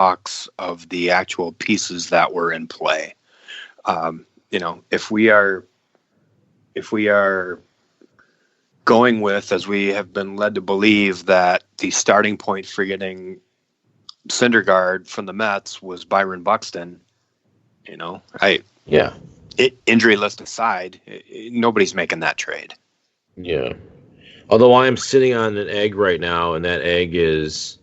box of the actual pieces that were in play. If we are going with, as we have been led to believe, that the starting point for getting Syndergaard from the Mets was Byron Buxton, injury list aside, nobody's making that trade. Yeah. Although I am sitting on an egg right now, and that egg has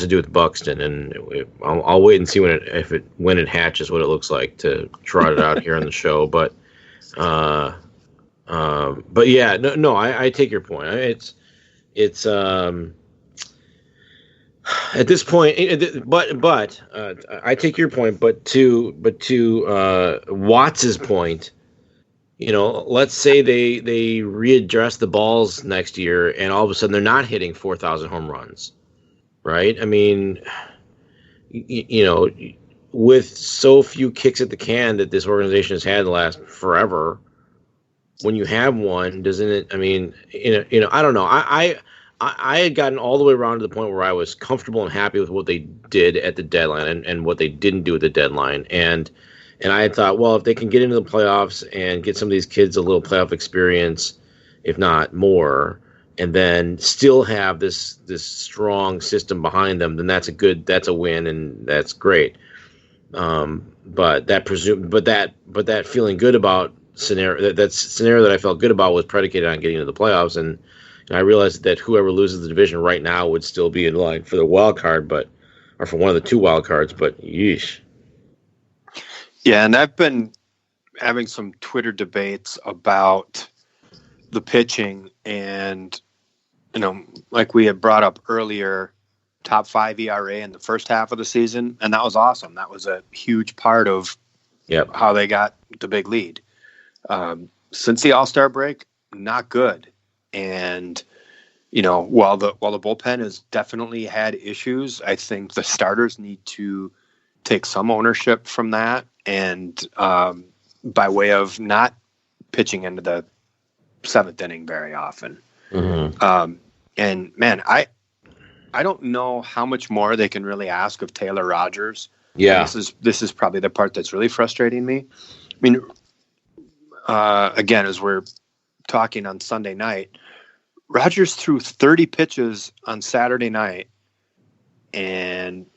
to do with Buxton, and I'll wait and see when it hatches what it looks like to trot it out here on the show. But yeah, no, I take your point. It's at this point, but I take your point. But to Watts's point. Let's say they readdress the balls next year, and all of a sudden they're not hitting 4,000 home runs, right? I mean, with so few kicks at the can that this organization has had the last forever, when you have one, doesn't it? I mean, I don't know. I had gotten all the way around to the point where I was comfortable and happy with what they did at the deadline and what they didn't do at the deadline, and I had thought, well, if they can get into the playoffs and get some of these kids a little playoff experience, if not more, and then still have this strong system behind them, then that's a win, and that's great. But that feeling good about scenario, that scenario that I felt good about was predicated on getting into the playoffs, and I realized that whoever loses the division right now would still be in line for the wild card, or for one of the two wild cards. But yeesh. Yeah, and I've been having some Twitter debates about the pitching, and like we had brought up earlier, top 5 ERA in the first half of the season, and that was awesome. That was a huge part of how they got the big lead. Since the All-Star break, not good. And while the bullpen has definitely had issues, I think the starters need to take some ownership from that, and by way of not pitching into the 7th inning very often. Mm-hmm. And man, I don't know how much more they can really ask of Taylor Rogers. Yeah, this is probably the part that's really frustrating me. I mean, again, as we're talking on Sunday night, Rogers threw 30 pitches on Saturday night and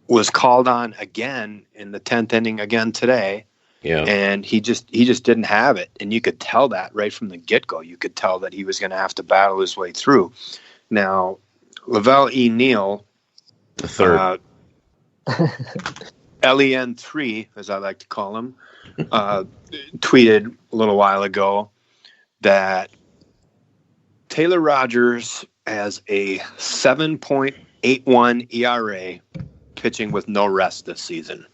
was called on again in the 10th inning again today. Yeah. And he just didn't have it. And you could tell that right from the get-go. You could tell that he was going to have to battle his way through. Now, Lavelle E. Neal, the third, LEN3, as I like to call him, tweeted a little while ago that Taylor Rogers has a 7.81 ERA pitching with no rest this season.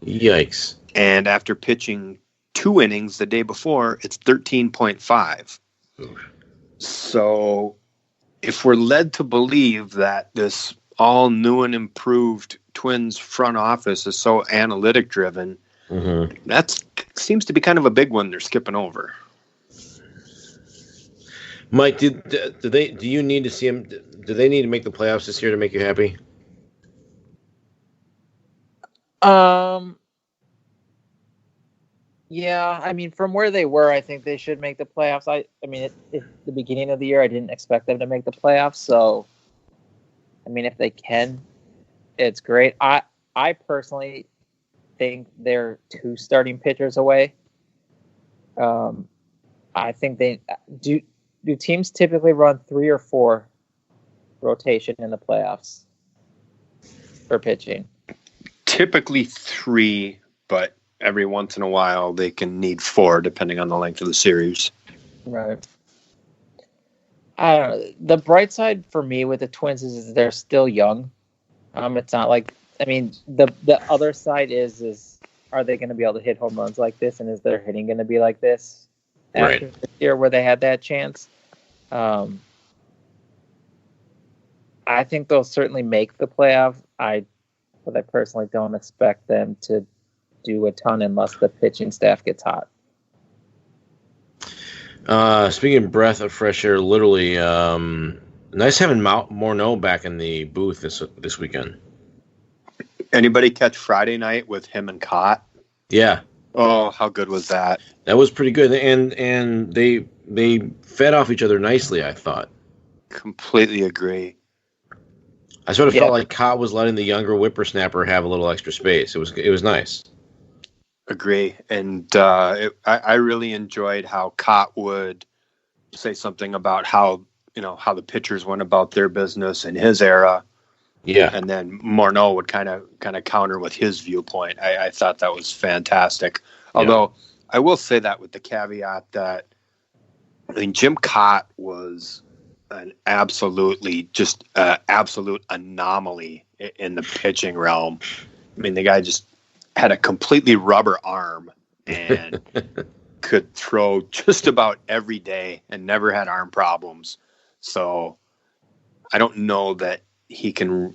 Yikes. And after pitching 2 innings the day before, it's 13.5. So if we're led to believe that this all new and improved Twins front office is so analytic driven, that seems to be kind of a big one they're skipping over. Mike, do you need to see him? Do they need to make the playoffs this year to make you happy? Yeah, I mean, from where they were, I think they should make the playoffs. I mean, at the beginning of the year, I didn't expect them to make the playoffs. So, I mean, if they can, it's great. I personally think they're 2 starting pitchers away. I think they do. Do teams typically run 3 or 4 rotation in the playoffs for pitching? Typically 3, but every once in a while they can need 4 depending on the length of the series. Right. I don't know. The bright side for me with the Twins is they're still young. It's not like, I mean, the other side is are they going to be able to hit home runs like this, and is their hitting going to be like this after this year where they had that chance? I think they'll certainly make the playoff. But I personally don't expect them to do a ton unless the pitching staff gets hot. Speaking of breath of fresh air, literally, nice having Morneau back in the booth this weekend. Anybody catch Friday night with him and Cott? Yeah. Oh, how good was that? That was pretty good, and they fed off each other nicely, I thought. Completely agree. I sort of felt like Cott was letting the younger whippersnapper have a little extra space. It was nice. Agree, and I really enjoyed how Cott would say something about how the pitchers went about their business in his era. Yeah, and then Morneau would kind of counter with his viewpoint. I thought that was fantastic. Although I will say that with the caveat that Jim Cott was an absolute anomaly in the pitching realm. I mean, the guy just had a completely rubber arm and could throw just about every day and never had arm problems. So I don't know that he can,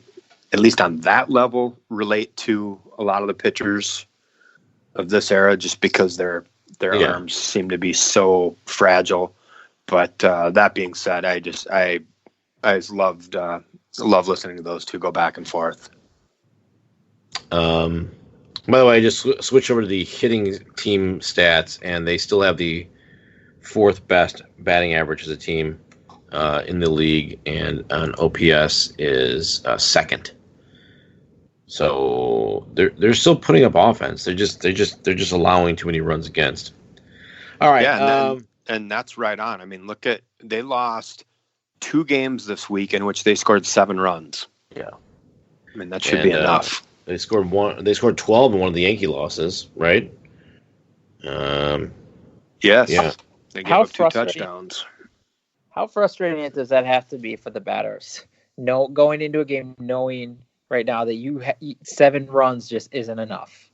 at least on that level, relate to a lot of the pitchers of this era, just because their arms seem to be so fragile. But that being said, I just loved love listening to those two go back and forth. By the way, I just switched over to the hitting team stats, and they still have the fourth best batting average as a team in the league, and an OPS is second. So they're still putting up offense. They're just allowing too many runs against. All right, and that's right on. I mean, they lost 2 games this week in which they scored 7 runs. Yeah, I mean that should be enough. They scored 12 in one of the Yankee losses, right? Yes. Yeah. They gave up 2 touchdowns. How frustrating does that have to be for the batters? Going into a game knowing right now that 7 runs just isn't enough.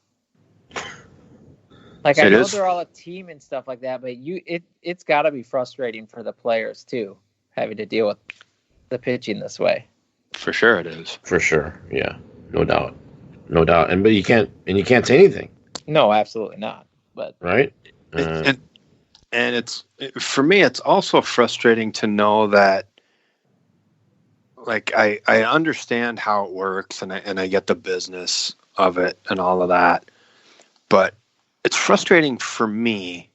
Like, I know they're all a team and stuff like that, but it's got to be frustrating for the players too, having to deal with the pitching this way. For sure, it is. For sure, yeah, no doubt. But you can't say anything. No, absolutely not. But right, and it's, for me, it's also frustrating to know that, like, I understand how it works, and I get the business of it and all of that, but it's frustrating for me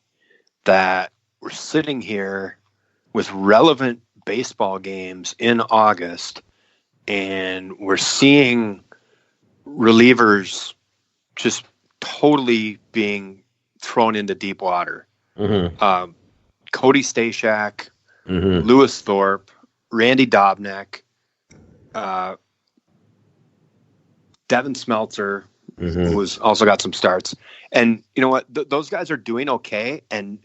that we're sitting here with relevant baseball games in August, and we're seeing relievers just totally being thrown into deep water. Mm-hmm. Cody Stashak, mm-hmm. Lewis Thorpe, Randy Dobnak, Devin Smeltzer, mm-hmm. who's also got some starts. And you know what? Those guys are doing okay, and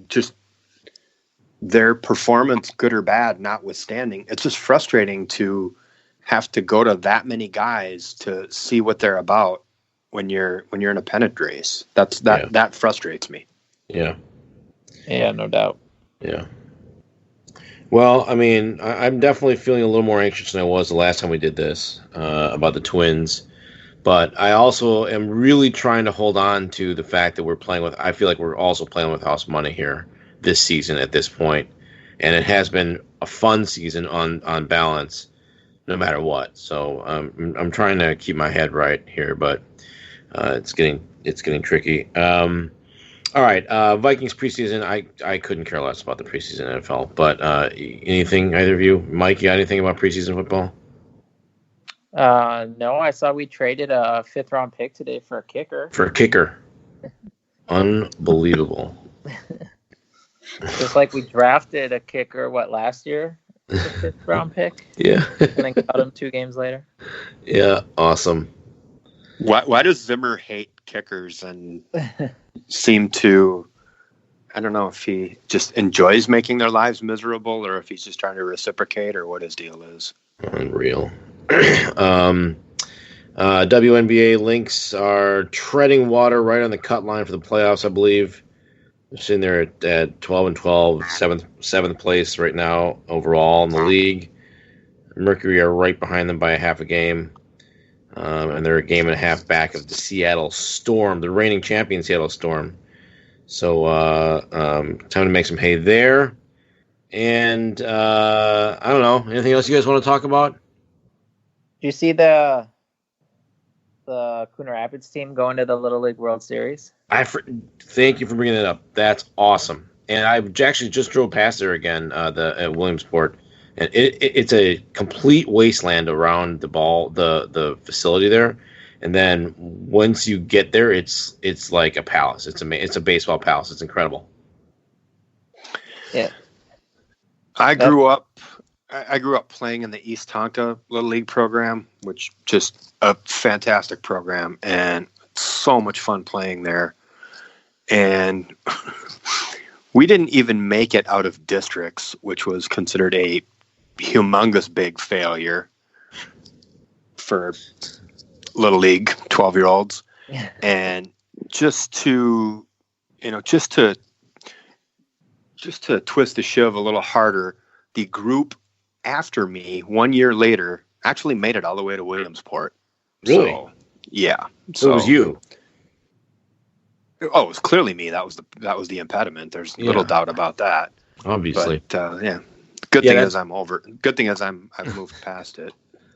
just their performance, good or bad, notwithstanding, it's just frustrating to have to go to that many guys to see what they're about when you're in a pennant race. That frustrates me. Yeah. Yeah, no doubt. Yeah. Well, I mean, I'm definitely feeling a little more anxious than I was the last time we did this about the Twins. But I also am really trying to hold on to the fact that I feel like we're also playing with house money here this season at this point. And it has been a fun season on balance, no matter what. So I'm trying to keep my head right here, but it's getting tricky. All right, Vikings preseason. I couldn't care less about the preseason NFL. But anything, either of you, Mike? You got anything about preseason football? No, I saw we traded a 5th round pick today for a kicker. Unbelievable. Just like we drafted a kicker, last year? The 5th round pick? Yeah. And then got him 2 games later? Yeah, awesome. Why does Zimmer hate kickers and seem to, I don't know if he just enjoys making their lives miserable or if he's just trying to reciprocate or what his deal is? Unreal. WNBA Lynx are treading water right on the cut line for the playoffs, I believe. They're sitting there at 12-12, seventh place right now overall in the league. Mercury are right behind them by a half a game. And they're a game and a half back of the Seattle Storm, the reigning champion Seattle Storm. So time to make some hay there. And I don't know. Anything else you guys want to talk about? Do you see the the Coon Rapids team going to the Little League World Series? Thank you for bringing that up. That's awesome. And I actually just drove past there again, at Williamsport, and it's a complete wasteland around the facility there. And then once you get there, it's like a palace. It's a baseball palace. It's incredible. Yeah. I grew up playing in the East Tonka Little League program, which just a fantastic program and so much fun playing there. And we didn't even make it out of districts, which was considered a humongous big failure for Little League 12-year-olds. And just to twist the shiv a little harder, the group after me 1 year later actually made it all the way to Williamsport. Really? So, yeah. So it was you. Oh, it was clearly me. That was the impediment. There's little doubt about that. Obviously. But yeah. Good thing is I'm over. Good thing is I've moved past it.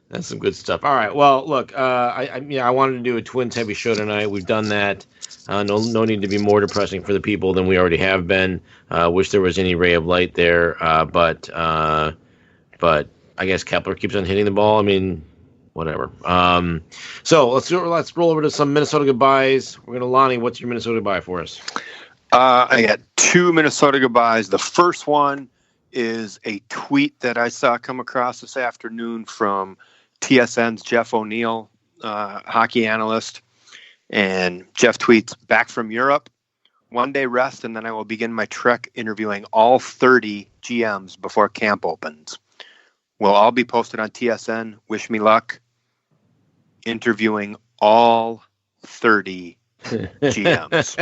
That's some good stuff. All right. Well, look, I wanted to do a Twins heavy show tonight. We've done that. No need to be more depressing for the people than we already have been. Wish there was any ray of light there. But I guess Kepler keeps on hitting the ball. I mean, whatever. So let's roll over to some Minnesota goodbyes. We're gonna Lonnie. What's your Minnesota goodbye for us? I got 2 Minnesota goodbyes. The first one is a tweet that I saw come across this afternoon from TSN's Jeff O'Neill, hockey analyst. And Jeff tweets, "Back from Europe, 1 day rest, and then I will begin my trek interviewing all 30 GMs before camp opens. Will all be posted on TSN. Wish me luck. Interviewing all 30 GMs."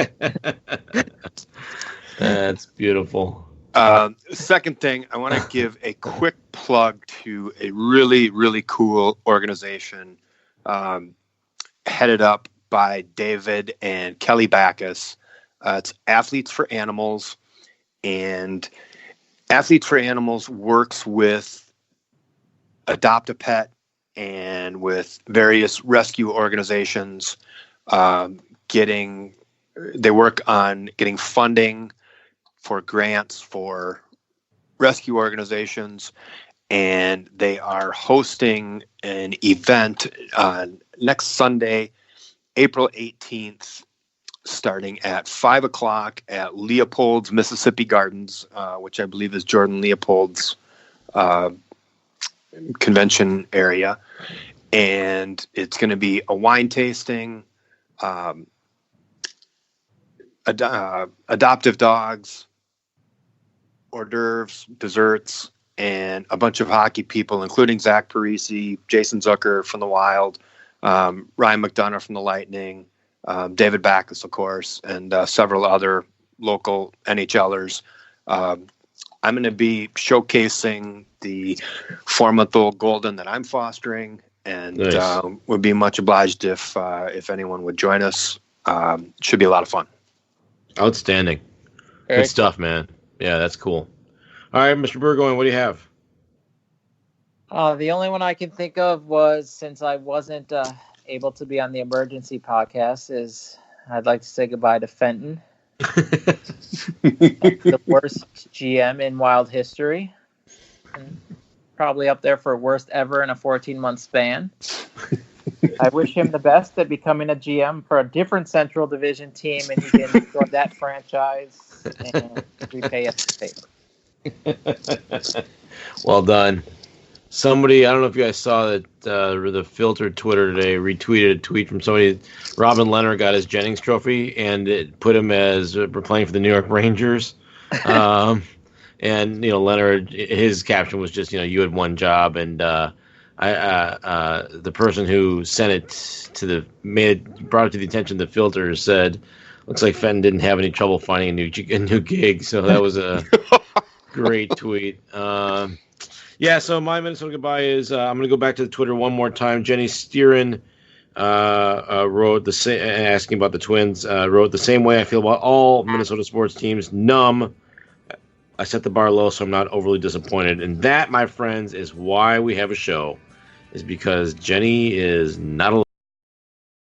That's beautiful. Second thing, I want to give a quick plug to a really, really cool organization headed up by David and Kelly Backus. It's Athletes for Animals, and Athletes for Animals works with Adopt a Pet and with various rescue organizations. They work on getting funding for grants for rescue organizations, and they are hosting an event next Sunday, April 18th, starting at 5 o'clock at Leopold's Mississippi Gardens, which I believe is Jordan Leopold's convention area. And it's going to be a wine tasting, adoptive dogs, hors d'oeuvres, desserts, and a bunch of hockey people, including Zach Parisi, Jason Zucker from the Wild, Ryan McDonough from the Lightning, David Backus, of course, and several other local NHLers. I'm going to be showcasing the 4-month-old Golden that I'm fostering, and Nice. Would be much obliged if anyone would join us. Should be a lot of fun. Outstanding. Very Good stuff, man. Yeah, that's cool. All right, Mr. Burgoyne, what do you have? The only one I can think of was, since I wasn't able to be on the emergency podcast, is I'd like to say goodbye to Fenton, the worst GM in Wild history, and probably up there for worst ever in a 14-month span. I wish him the best at becoming a GM for a different Central Division team, and he can grow that franchise and repay us the favor. Well done. Somebody, I don't know if you guys saw that the Filtered Twitter today retweeted a tweet from somebody. Robin Leonard got his Jennings Trophy, and it put him as playing for the New York Rangers. And Leonard, his caption was just, you had one job, and the person who sent it brought it to the attention of the Filter said, "Looks like Fenton didn't have any trouble finding a new gig." So that was a great tweet. Yeah, so my Minnesota goodbye is I'm going to go back to the Twitter one more time. Jenny Steeran wrote asking about the Twins. Wrote, "The same way I feel about all Minnesota sports teams. Numb. I set the bar low, so I'm not overly disappointed." And that, my friends, is why we have a show, is because Jenny is not alone.